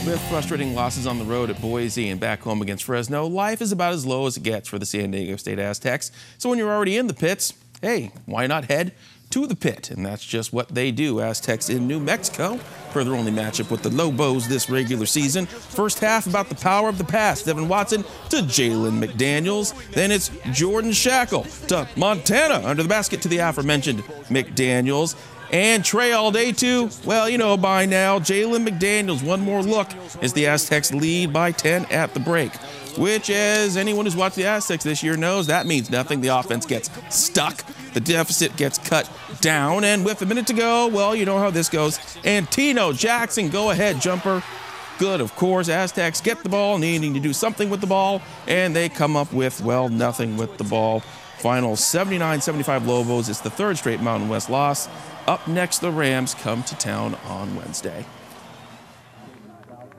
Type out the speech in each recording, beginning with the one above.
With frustrating losses on the road at Boise and back home against Fresno, life is about as low as it gets for the San Diego State Aztecs. So when you're already in the pits, hey, why not head to the pit? And that's just what they do. Aztecs in New Mexico for their only matchup with the Lobos this regular season. First half about the power of the pass. Devin Watson to Jalen McDaniels. Then it's Jordan Shackle to Montana under the basket to the aforementioned McDaniels. And Trey Alday too, well, you know by now, Jalen McDaniels, one more look as the Aztecs lead by 10 at the break. Which, as anyone who's watched the Aztecs this year knows, that means nothing. The offense gets stuck. The deficit gets cut down. And with a minute to go, well, you know how this goes. And Tino Jackson, go-ahead jumper. Good, of course. Aztecs get the ball, needing to do something with the ball. And they come up with, well, nothing with the ball. Final 79-75 Lobos. It's the third straight Mountain West loss. Up next, the Rams come to town on Wednesday.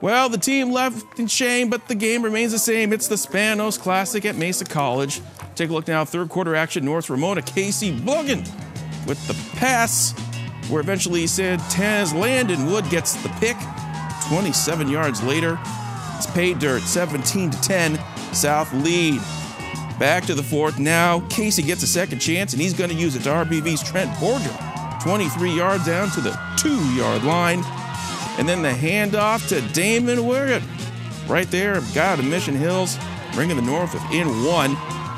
Well, the team left in shame, but the game remains the same. It's the Spanos Classic at Mesa College. Take a look now, third quarter action. North's Ramona Casey Bogan with the pass, where eventually Santana's Landon Wood gets the pick. 27 yards later, it's pay dirt, 17-10, South lead. Back to the fourth now. Casey gets a second chance, and he's going to use it to RBV's Trent Borger. 23 yards down to the 2-yard line. And then the handoff to Damon Wiggett. Right there, guy out of Mission Hills, bringing the North within one.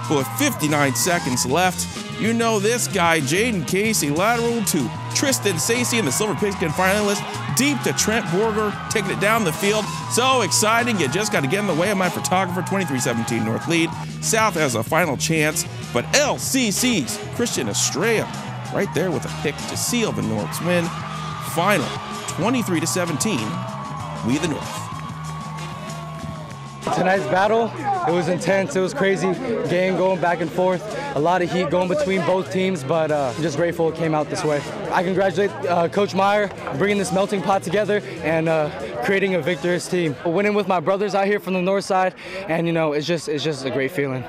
With 59 seconds left, you know this guy, Jaden Casey, lateral to Tristan Stacey in the Silver Pigskin finalist, deep to Trent Borger, taking it down the field. So exciting, you just got to get in the way of my photographer. 23-17 North lead. South has a final chance, but LCC's Christian Estrella right there with a pick to seal the North's win. Final 23-17, we the North. Tonight's battle, it was intense, it was crazy. Game going back and forth, a lot of heat going between both teams, but I'm just grateful it came out this way. I congratulate Coach Meyer bringing this melting pot together and creating a victorious team. Winning with my brothers out here from the north side, and you know, it's just a great feeling.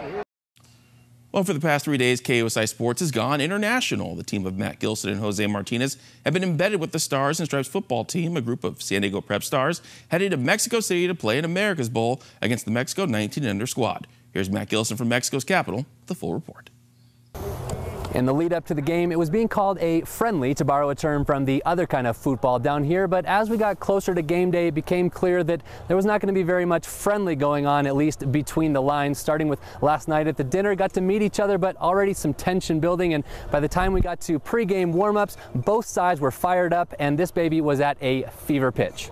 Well, for the past 3 days, KUSI Sports has gone international. The team of Matt Gilson and Jose Martinez have been embedded with the Stars and Stripes football team, a group of San Diego Prep stars, headed to Mexico City to play in America's Bowl against the Mexico 19-under squad. Here's Matt Gilson from Mexico's capital with the full report. In the lead up to the game, it was being called a friendly, to borrow a term from the other kind of football down here. But as we got closer to game day, it became clear that there was not going to be very much friendly going on, at least between the lines. Starting with last night at the dinner, got to meet each other, but already some tension building. And by the time we got to pregame warm-ups, both sides were fired up, and this baby was at a fever pitch.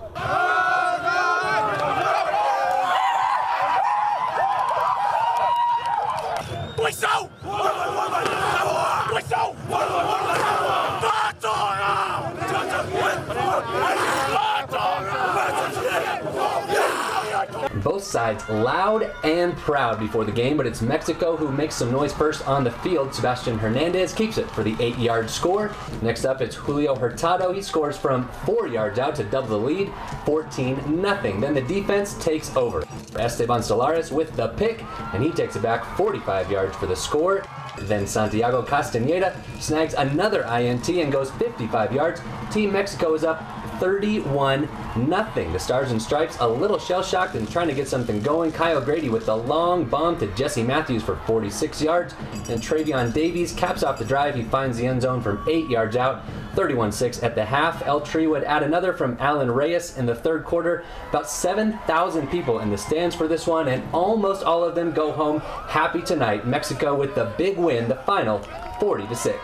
Both sides loud and proud before the game, but it's Mexico who makes some noise first on the field. Sebastian Hernandez keeps it for the 8-yard score. Next up, it's Julio Hurtado. He scores from 4 yards out to double the lead, 14-0. Then the defense takes over. Esteban Solares with the pick, and he takes it back 45 yards for the score. Then Santiago Castañeda snags another INT and goes 55 yards. Team Mexico is up 31-0. The Stars and Stripes a little shell-shocked and trying to get something going. Kyle Grady with the long bomb to Jesse Matthews for 46 yards. And Travion Davies caps off the drive. He finds the end zone from 8 yards out. 31-6 at the half. El Tree would add another from Alan Reyes in the third quarter. About 7,000 people in the stands for this one, and almost all of them go home happy tonight. Mexico with the big win, the final 40-6.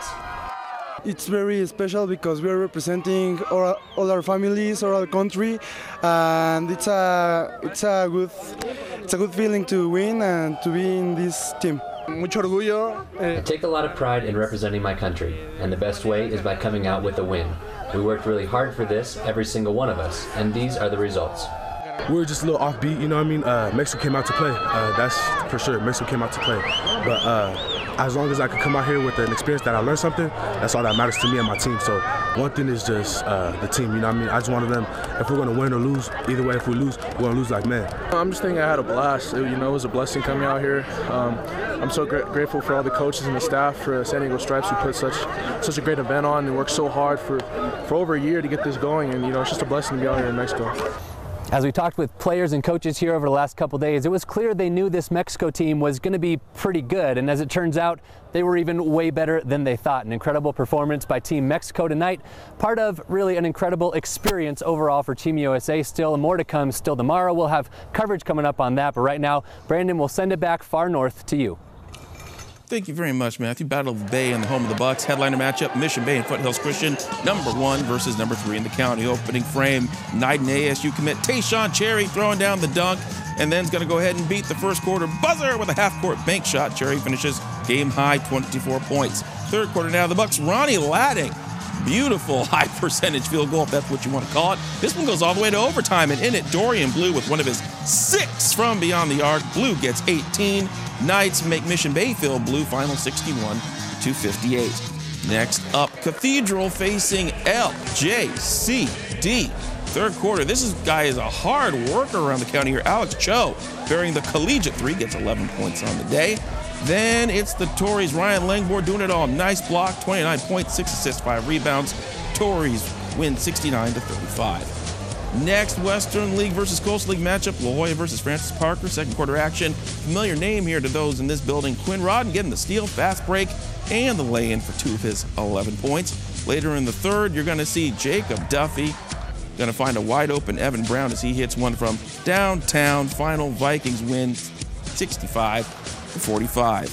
It's very special because we are representing all our families, all our country, and it's a good feeling to win and to be in this team. Mucho orgullo. I take a lot of pride in representing my country, and the best way is by coming out with a win. We worked really hard for this, every single one of us, and these are the results. We were just a little offbeat, you know what I mean? Mexico came out to play, that's for sure. Mexico came out to play. But as long as I could come out here with an experience that I learned something, that's all that matters to me and my team. So one thing is just the team, you know what I mean? I just wanted them, if we're going to win or lose, either way, if we lose, we're going to lose like men. I'm just thinking I had a blast. It was a blessing coming out here. I'm so grateful for all the coaches and the staff for San Diego Stripes who put such a great event on and worked so hard for over a year to get this going. And, it's just a blessing to be out here in Mexico. As we talked with players and coaches here over the last couple days, it was clear they knew this Mexico team was going to be pretty good, and as it turns out, they were even way better than they thought. An incredible performance by Team Mexico tonight, part of really an incredible experience overall for Team USA. Still more to come still tomorrow. We'll have coverage coming up on that, but right now, Brandon will send it back far north to you. Thank you very much, Matthew. Battle of the Bay in the home of the Bucks. Headliner matchup, Mission Bay and Foothills Christian, #1 versus #3 in the county. Opening frame, Knight and ASU commit Tayshawn Cherry throwing down the dunk, and then's going to go ahead and beat the first quarter buzzer with a half-court bank shot. Cherry finishes game-high 24 points. Third quarter now, the Bucks, Ronnie Ladding. Beautiful high-percentage field goal, if that's what you want to call it. This one goes all the way to overtime, and in it, Dorian Blue with one of his 6 from beyond the arc. Blue gets 18. Knights make Mission Bay field blue, final 61-58. Next up, Cathedral facing LJCD. Third quarter, this guy is a hard worker around the county here. Alex Joh, bearing the collegiate 3, gets 11 points on the day. Then it's the Tories, Ryan Langford doing it all. Nice block, 29 points, 6 assists, 5 rebounds. Tories win 69-35. Next, Western League versus Coastal League matchup, La Jolla versus Francis Parker. Second quarter action. Familiar name here to those in this building. Quinn Rodden getting the steal, fast break, and the lay-in for 2 of his 11 points. Later in the third, you're going to see Jacob Duffy going to find a wide-open Evan Brown as he hits one from downtown. Final, Vikings win 65-45.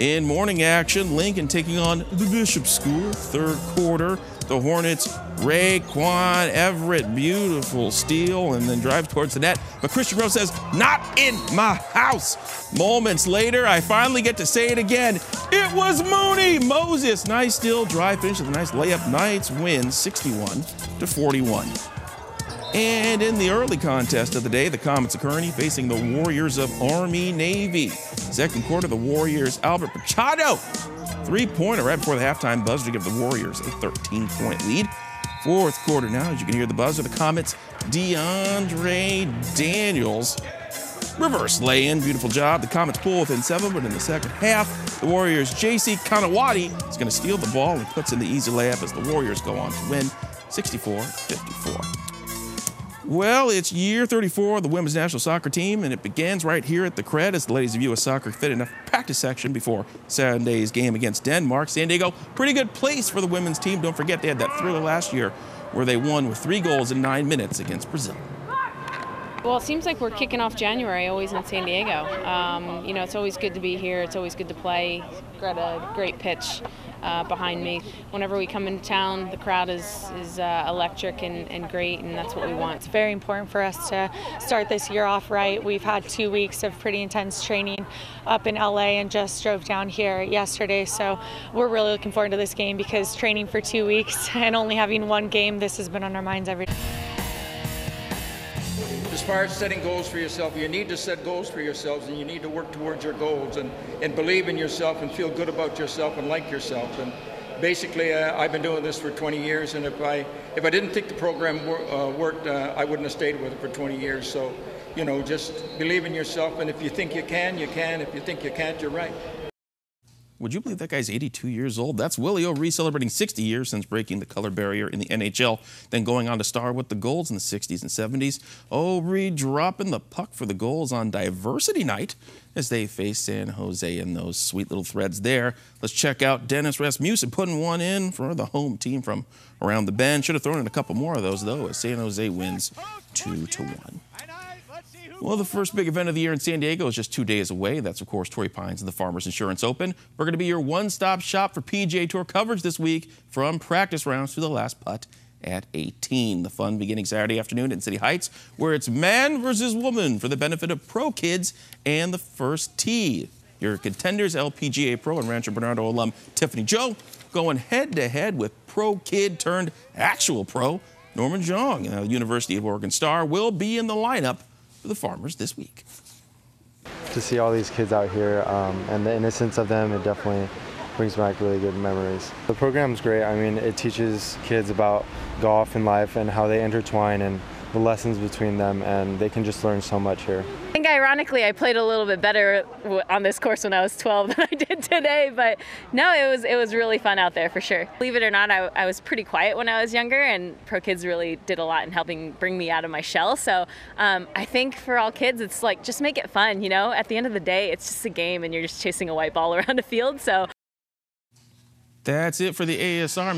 In morning action, Lincoln taking on the Bishop School. Third quarter, the Hornets, Raekwon Everett, beautiful steal, and then drive towards the net. But Christian Rose says, not in my house. Moments later, I finally get to say it again. It was Mooney Moses. Nice steal, drive finish with a nice layup. Knights win 61-41. And in the early contest of the day, the Comets of Kearny facing the Warriors of Army-Navy. Second quarter, the Warriors, Albert Machado, 3-pointer right before the halftime buzzer to give the Warriors a 13-point lead. Fourth quarter now, as you can hear the buzzer, the Comets, DeAndre Daniels. Reverse lay-in, beautiful job. The Comets pull within 7, but in the second half, the Warriors' J.C. Kanawati is going to steal the ball and puts in the easy layup as the Warriors go on to win 64-54. Well, it's year 34 of the women's national soccer team, and it begins right here at the Cred as the ladies of U.S. Soccer fit enough practice section before Saturday's game against Denmark. San Diego, pretty good place for the women's team. Don't forget they had that thriller last year where they won with 3 goals in 9 minutes against Brazil. Well, it seems like we're kicking off January always in San Diego. You know, it's always good to be here. It's always good to play. Got a great pitch behind me. Whenever we come into town, the crowd is electric and great, and that's what we want. It's very important for us to start this year off right. We've had 2 weeks of pretty intense training up in LA and just drove down here yesterday, so we're really looking forward to this game because training for 2 weeks and only having 1 game, this has been on our minds every day. As far as setting goals for yourself, you need to set goals for yourselves, and you need to work towards your goals and believe in yourself and feel good about yourself and like yourself. And basically, I've been doing this for 20 years, and if I didn't think the program worked, I wouldn't have stayed with it for 20 years. So, you know, just believe in yourself, and if you think you can, you can. If you think you can't, you're right. Would you believe that guy's 82 years old? That's Willie O'Ree celebrating 60 years since breaking the color barrier in the NHL, then going on to star with the Gulls in the 60s and 70s. O'Ree dropping the puck for the Gulls on Diversity Night as they face San Jose in those sweet little threads there. Let's check out Dennis Rasmussen putting one in for the home team from around the bend. Should have thrown in a couple more of those, though, as San Jose wins 2-1. Well, the first big event of the year in San Diego is just 2 days away. That's, of course, Torrey Pines and the Farmers Insurance Open. We're going to be your one-stop shop for PGA Tour coverage this week, from practice rounds to the last putt at 18. The fun beginning Saturday afternoon in City Heights, where it's man versus woman for the benefit of pro kids and the first tee. Your contenders, LPGA Pro and Rancho Bernardo alum Tiffany Joh, going head-to-head with pro kid turned actual pro Norman Xiong. The University of Oregon star will be in the lineup for the Farmers this week. To see all these kids out here and the innocence of them, it definitely brings back really good memories. The program's great. I mean, it teaches kids about golf and life and how they intertwine and the lessons between them, and they can just learn so much here. think ironically I played a little bit better on this course when I was 12 than I did today, but no, it was really fun out there for sure. Believe it or not, I was pretty quiet when I was younger, and Pro Kids really did a lot in helping bring me out of my shell. So I think for all kids, it's like, just make it fun, you know? At the end of the day, it's just a game and you're just chasing a white ball around a field. So that's it for the ASR.